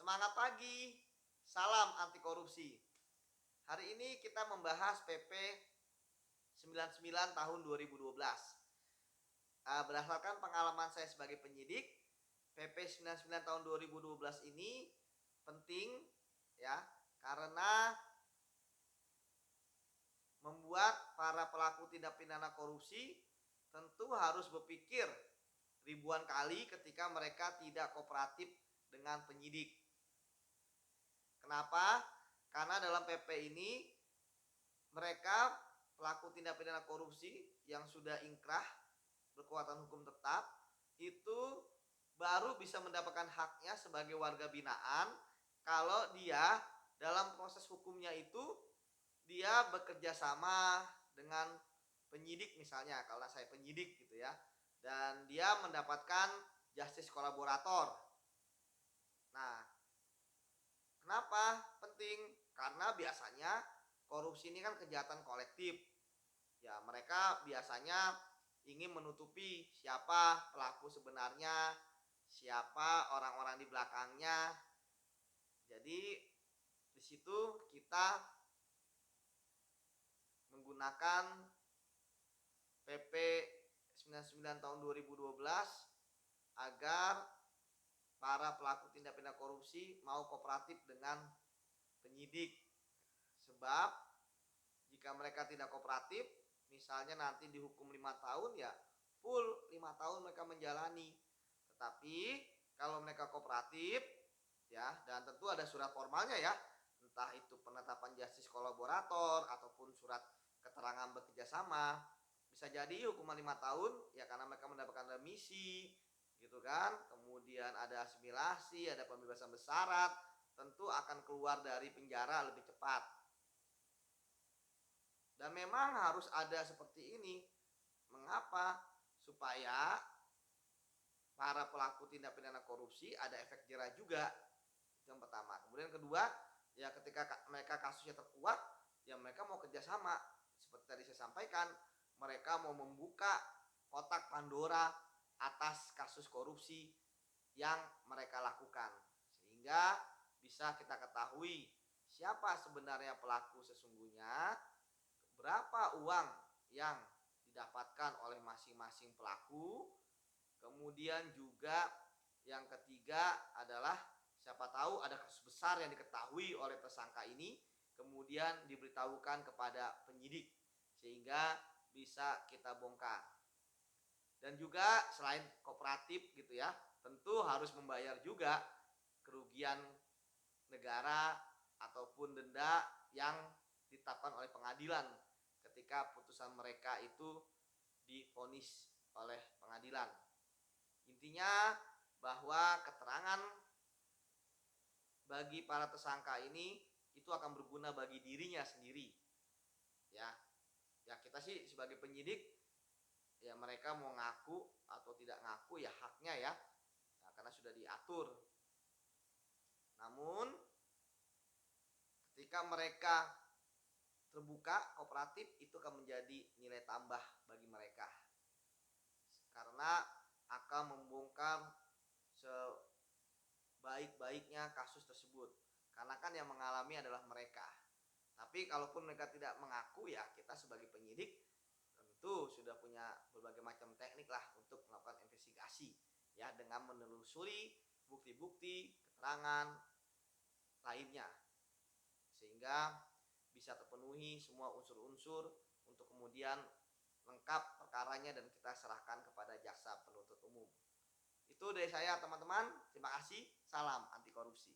Semangat pagi, salam anti korupsi. Hari ini kita membahas PP 99 tahun 2012. Berdasarkan pengalaman saya sebagai penyidik, PP 99 tahun 2012 ini penting ya, karena membuat para pelaku tindak pidana korupsi tentu harus berpikir ribuan kali ketika mereka tidak kooperatif dengan penyidik. Kenapa? Karena dalam PP ini mereka pelaku tindak pidana korupsi yang sudah ingkrah berkekuatan hukum tetap itu baru bisa mendapatkan haknya sebagai warga binaan kalau dia dalam proses hukumnya itu dia bekerja sama dengan penyidik, misalnya kalau saya penyidik gitu ya, dan dia mendapatkan justice kolaborator. Nah, kenapa penting? Karena biasanya korupsi ini kan kejahatan kolektif. Ya, mereka biasanya ingin menutupi siapa pelaku sebenarnya, siapa orang-orang di belakangnya. Jadi di situ kita menggunakan PP 99 tahun 2012 agar para pelaku tindak pidana korupsi mau kooperatif dengan penyidik. Sebab jika mereka tidak kooperatif, misalnya nanti dihukum 5 tahun ya full 5 tahun mereka menjalani. Tetapi kalau mereka kooperatif ya, dan tentu ada surat formalnya ya, entah itu penetapan justice kolaborator ataupun surat keterangan bekerjasama, bisa jadi hukuman 5 tahun ya karena mereka mendapatkan remisi gitu kan, kemudian ada asimilasi, ada pembebasan bersyarat, tentu akan keluar dari penjara lebih cepat. Dan memang harus ada seperti ini. Mengapa? Supaya para pelaku tindak pidana korupsi ada efek jerah juga. Itu yang pertama. Kemudian kedua, ya ketika mereka kasusnya terkuat, ya mereka mau kerjasama. Seperti tadi saya sampaikan, mereka mau membuka kotak Pandora atas kasus korupsi yang mereka lakukan, sehingga bisa kita ketahui siapa sebenarnya pelaku sesungguhnya, berapa uang yang didapatkan oleh masing-masing pelaku. Kemudian juga yang ketiga adalah siapa tahu ada kasus besar yang diketahui oleh tersangka ini, kemudian diberitahukan kepada penyidik sehingga bisa kita bongkar. Dan juga selain kooperatif gitu ya, tentu harus membayar juga kerugian negara ataupun denda yang ditetapkan oleh pengadilan ketika putusan mereka itu divonis oleh pengadilan. Intinya bahwa keterangan bagi para tersangka ini itu akan berguna bagi dirinya sendiri. Ya kita sih sebagai penyidik ya mereka mau ngaku atau tidak ngaku ya haknya ya, nah, karena sudah diatur. Namun ketika mereka terbuka kooperatif itu akan menjadi nilai tambah bagi mereka karena akan membongkar sebaik-baiknya kasus tersebut, karena kan yang mengalami adalah mereka. Tapi kalaupun mereka tidak mengaku ya kita sebagai penyidik tentu sudah punya berbagai macam teknik lah untuk melakukan investigasi ya, dengan menelusuri bukti-bukti keterangan lainnya sehingga bisa terpenuhi semua unsur-unsur untuk kemudian lengkap perkaranya dan kita serahkan kepada jaksa penuntut umum. Itu dari saya teman-teman, terima kasih, salam anti korupsi.